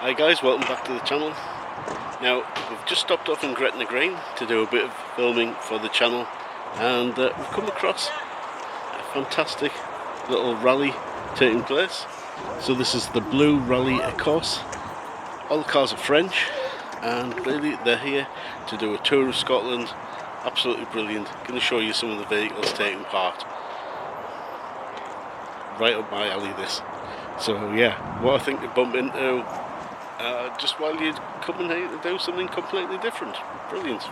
Hi guys, welcome back to the channel. Now, we've just stopped off in Gretna Green to do a bit of filming for the channel, and we've come across a fantastic little rally taking place. So this is the Blue Rally Ecosse. All the cars are French, and really they're here to do a tour of Scotland. Absolutely brilliant. Going to show you some of the vehicles taking part. Right up my alley this. So yeah, what I think to bump into just while you're coming here to do something completely different. Brilliant.